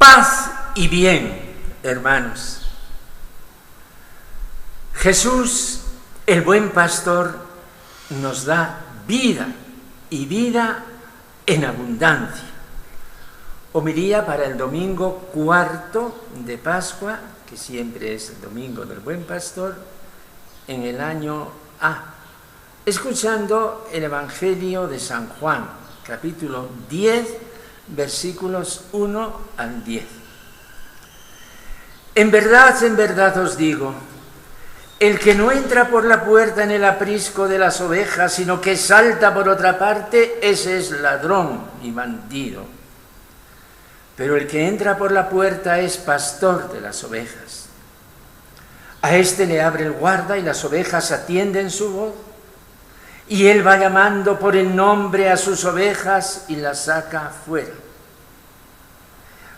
Paz y bien, hermanos. Jesús, el buen pastor, nos da vida y vida en abundancia. Homilía para el domingo cuarto de Pascua, que siempre es el domingo del buen pastor, en el año A, escuchando el Evangelio de San Juan, capítulo 10, versículos 1 al 10. En verdad os digo, el que no entra por la puerta en el aprisco de las ovejas, sino que salta por otra parte, ese es ladrón y bandido. Pero el que entra por la puerta es pastor de las ovejas. A éste le abre el guarda y las ovejas atienden su voz. Y él va llamando por el nombre a sus ovejas y las saca fuera.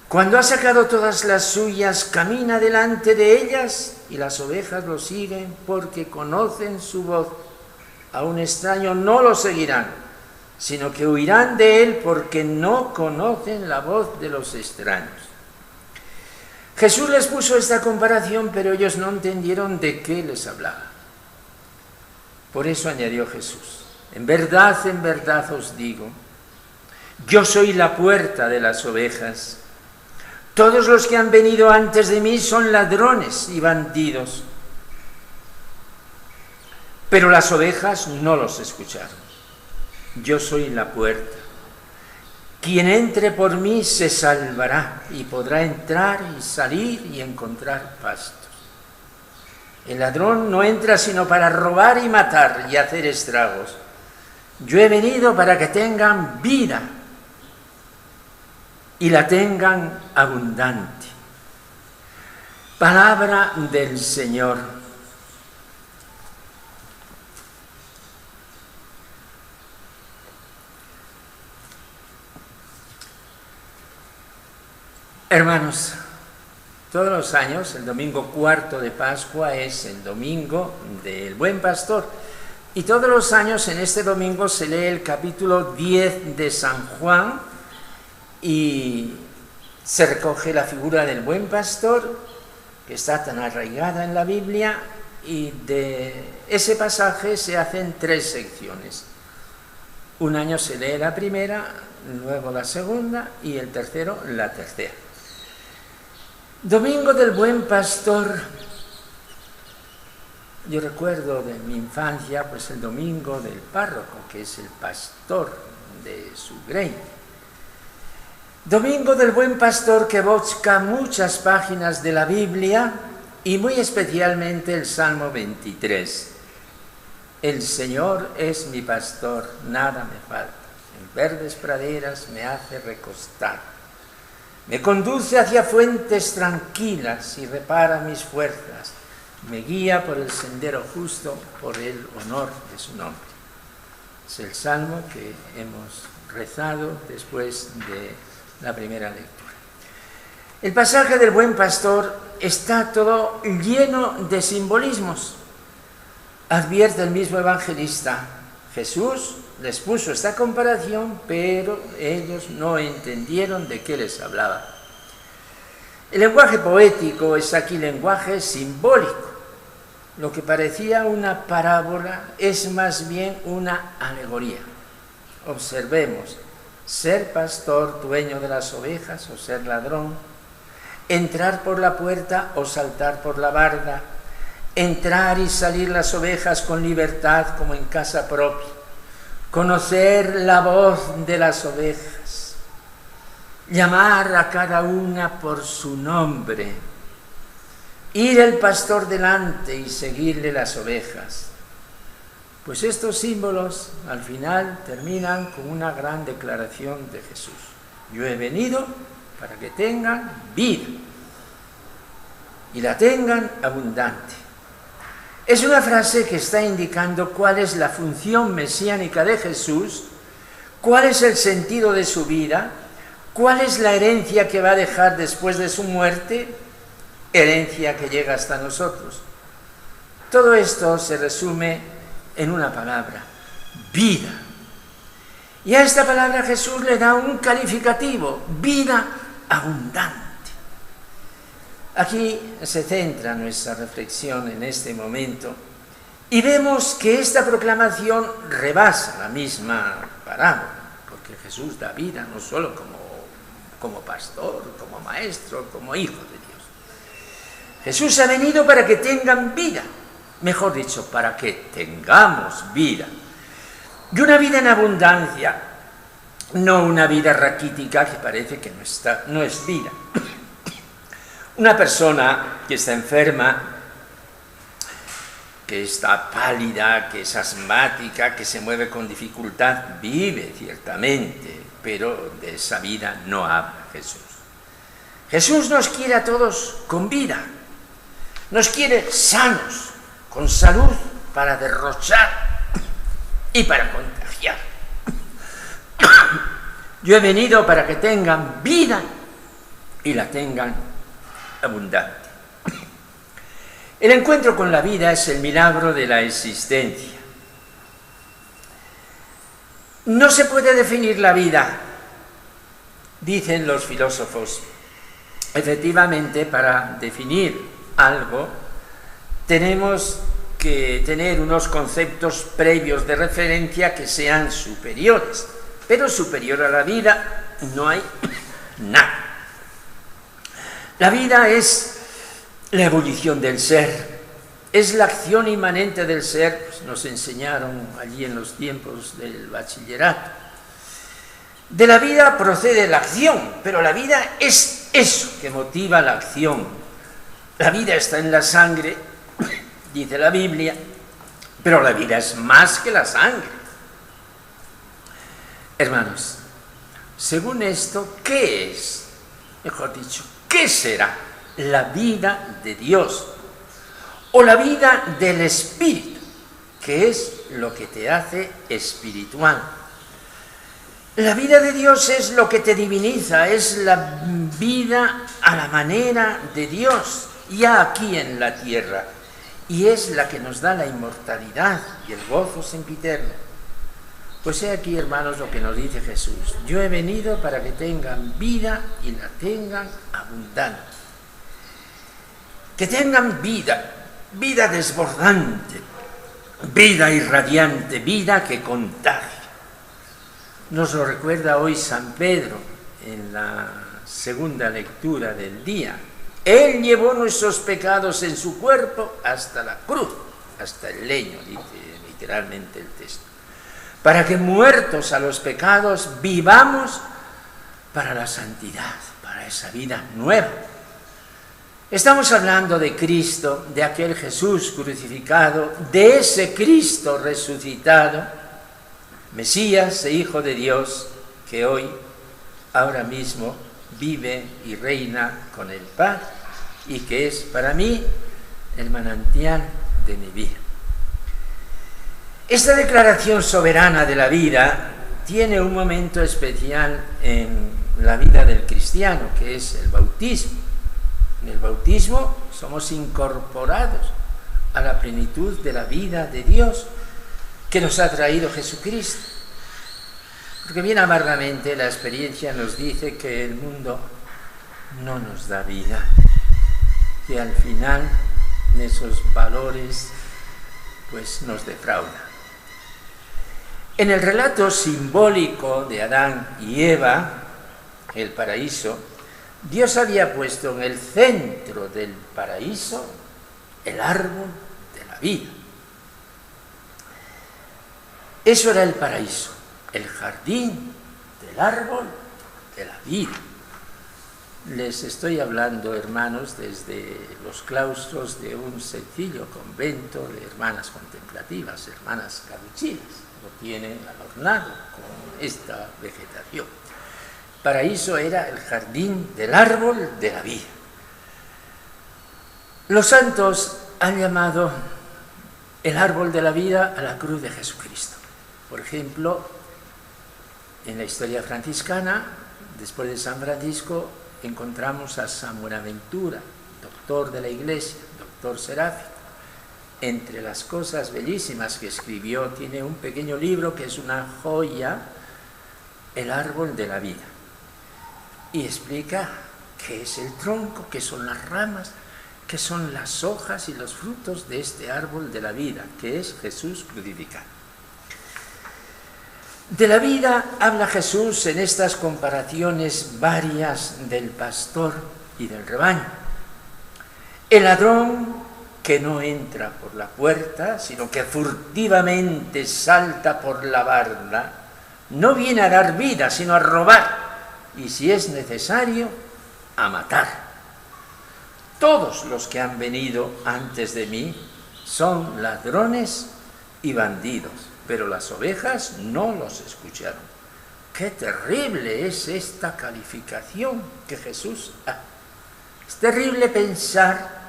Cuando ha sacado todas las suyas, camina delante de ellas y las ovejas lo siguen porque conocen su voz. A un extraño no lo seguirán, sino que huirán de él porque no conocen la voz de los extraños. Jesús les puso esta comparación, pero ellos no entendieron de qué les hablaba. Por eso añadió Jesús, en verdad os digo, yo soy la puerta de las ovejas. Todos los que han venido antes de mí son ladrones y bandidos, pero las ovejas no los escucharon. Yo soy la puerta. Quien entre por mí se salvará y podrá entrar y salir y encontrar pastos. El ladrón no entra sino para robar y matar y hacer estragos. Yo he venido para que tengan vida y la tengan abundante. Palabra del Señor. Hermanos, todos los años, el domingo cuarto de Pascua es el domingo del Buen Pastor. Y todos los años en este domingo se lee el capítulo 10 de San Juan y se recoge la figura del Buen Pastor, que está tan arraigada en la Biblia, y de ese pasaje se hacen 3 secciones. Un año se lee la primera, luego la segunda y el tercero la tercera. Domingo del Buen Pastor. Yo recuerdo de mi infancia, pues el domingo del párroco, que es el pastor de su grey. Domingo del Buen Pastor, que evoca muchas páginas de la Biblia y muy especialmente el Salmo 23. El Señor es mi pastor, nada me falta. En verdes praderas me hace recostar. Me conduce hacia fuentes tranquilas y repara mis fuerzas. Me guía por el sendero justo, por el honor de su nombre. Es el salmo que hemos rezado después de la primera lectura. El pasaje del Buen Pastor está todo lleno de simbolismos. Advierte el mismo evangelista, Jesús les puso esta comparación, pero ellos no entendieron de qué les hablaba. El lenguaje poético es aquí lenguaje simbólico. Lo que parecía una parábola es más bien una alegoría. Observemos, ser pastor, dueño de las ovejas, o ser ladrón, entrar por la puerta o saltar por la barda, entrar y salir las ovejas con libertad como en casa propia, conocer la voz de las ovejas, llamar a cada una por su nombre, ir el pastor delante y seguirle las ovejas. Pues estos símbolos al final terminan con una gran declaración de Jesús. Yo he venido para que tengan vida y la tengan abundante. Es una frase que está indicando cuál es la función mesiánica de Jesús, cuál es el sentido de su vida, cuál es la herencia que va a dejar después de su muerte, herencia que llega hasta nosotros. Todo esto se resume en una palabra, vida. Y a esta palabra Jesús le da un calificativo, vida abundante. Aquí se centra nuestra reflexión en este momento y vemos que esta proclamación rebasa la misma parábola, porque Jesús da vida no solo como pastor, como maestro, como hijo de Dios. Jesús ha venido para que tengan vida, mejor dicho, para que tengamos vida. Y una vida en abundancia, no una vida raquítica que parece que no es vida. Una persona que está enferma, que está pálida, que es asmática, que se mueve con dificultad, vive ciertamente, pero de esa vida no habla Jesús. Jesús nos quiere a todos con vida, nos quiere sanos, con salud para derrochar y para contagiar. Yo he venido para que tengan vida y la tengan abundante. El encuentro con la vida es el milagro de la existencia. No se puede definir la vida, dicen los filósofos. Efectivamente, para definir algo, tenemos que tener unos conceptos previos de referencia que sean superiores, pero superior a la vida no hay nada. La vida es la ebullición del ser, es la acción inmanente del ser, pues nos enseñaron allí en los tiempos del bachillerato. De la vida procede la acción, pero la vida es eso que motiva la acción. La vida está en la sangre, dice la Biblia, pero la vida es más que la sangre. Hermanos, según esto, ¿qué es? Mejor dicho, ¿qué será la vida de Dios? O la vida del Espíritu, que es lo que te hace espiritual. La vida de Dios es lo que te diviniza, es la vida a la manera de Dios, ya aquí en la tierra, y es la que nos da la inmortalidad y el gozo sempiterno. Pues he aquí, hermanos, lo que nos dice Jesús: yo he venido para que tengan vida y la tengan abundante. Que tengan vida, vida desbordante, vida irradiante, vida que contagia. Nos lo recuerda hoy San Pedro en la segunda lectura del día. Él llevó nuestros pecados en su cuerpo hasta la cruz, hasta el leño, dice literalmente el texto, para que muertos a los pecados vivamos para la santidad, para esa vida nueva. Estamos hablando de Cristo, de aquel Jesús crucificado, de ese Cristo resucitado, Mesías e Hijo de Dios, que hoy, ahora mismo, vive y reina con el Padre, y que es para mí el manantial de mi vida. Esta declaración soberana de la vida tiene un momento especial en la vida del cristiano, que es el bautismo. En el bautismo somos incorporados a la plenitud de la vida de Dios que nos ha traído Jesucristo. Porque bien amargamente la experiencia nos dice que el mundo no nos da vida, que al final esos valores pues nos defraudan. En el relato simbólico de Adán y Eva, el paraíso, Dios había puesto en el centro del paraíso el árbol de la vida. Eso era el paraíso, el jardín del árbol de la vida. Les estoy hablando, hermanos, desde los claustros de un sencillo convento de hermanas contemplativas, hermanas capuchinas. Lo tienen adornado con esta vegetación. Paraíso era el jardín del árbol de la vida. Los santos han llamado el árbol de la vida a la cruz de Jesucristo. Por ejemplo, en la historia franciscana, después de San Francisco, encontramos a San Buenaventura, doctor de la Iglesia, doctor seráfico. Entre las cosas bellísimas que escribió, tiene un pequeño libro que es una joya, El árbol de la vida. Y explica ¿Qué es el tronco? ¿Qué son las ramas? ¿Qué son las hojas y los frutos de este árbol de la vida, que es Jesús crucificado? De la vida habla Jesús en estas comparaciones varias del pastor y del rebaño. El ladrón que no entra por la puerta, sino que furtivamente salta por la barda, no viene a dar vida, sino a robar, y si es necesario, a matar. Todos los que han venido antes de mí son ladrones y bandidos, pero las ovejas no los escucharon. ¡Qué terrible es esta calificación que Jesús hace! Es terrible pensar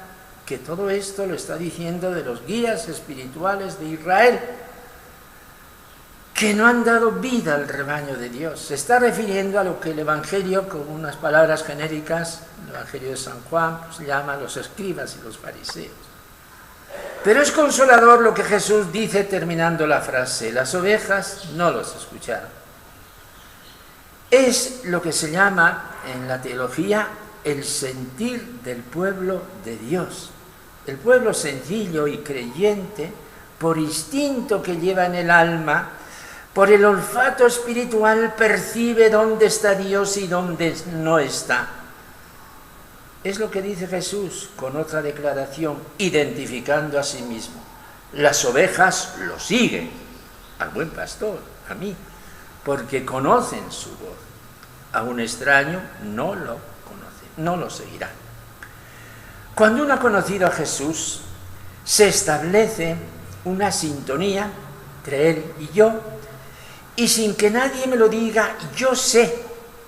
que todo esto lo está diciendo de los guías espirituales de Israel, que no han dado vida al rebaño de Dios. Se está refiriendo a lo que el Evangelio, con unas palabras genéricas, el Evangelio de San Juan, pues llama los escribas y los fariseos. Pero es consolador lo que Jesús dice terminando la frase: las ovejas no los escucharon. Es lo que se llama en la teología el sentir del pueblo de Dios. El pueblo sencillo y creyente, por instinto que lleva en el alma, por el olfato espiritual, percibe dónde está Dios y dónde no está. Es lo que dice Jesús con otra declaración, identificando a sí mismo. Las ovejas lo siguen, al buen pastor, a mí, porque conocen su voz. A un extraño no lo conocen, no lo seguirán. Cuando uno ha conocido a Jesús, se establece una sintonía entre Él y yo, y sin que nadie me lo diga, yo sé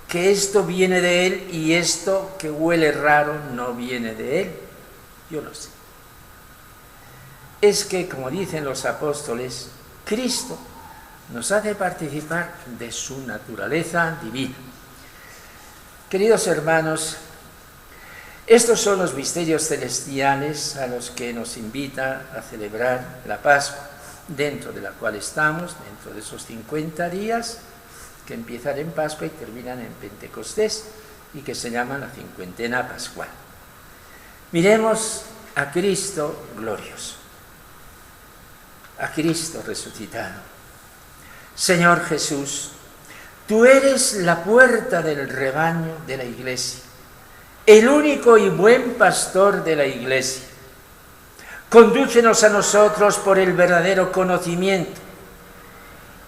que esto viene de Él y esto que huele raro no viene de Él. Yo lo sé. Es que, como dicen los apóstoles, Cristo nos hace participar de su naturaleza divina. Queridos hermanos, estos son los misterios celestiales a los que nos invita a celebrar la Pascua, dentro de la cual estamos, dentro de esos 50 días que empiezan en Pascua y terminan en Pentecostés, y que se llama la cincuentena pascual. Miremos a Cristo glorioso, a Cristo resucitado. Señor Jesús, tú eres la puerta del rebaño de la Iglesia, el único y buen pastor de la Iglesia. Condúcenos a nosotros por el verdadero conocimiento.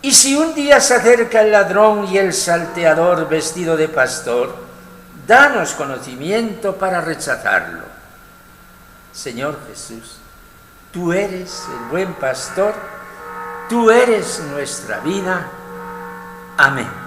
Y si un día se acerca el ladrón y el salteador vestido de pastor, danos conocimiento para rechazarlo. Señor Jesús, tú eres el buen pastor, tú eres nuestra vida. Amén.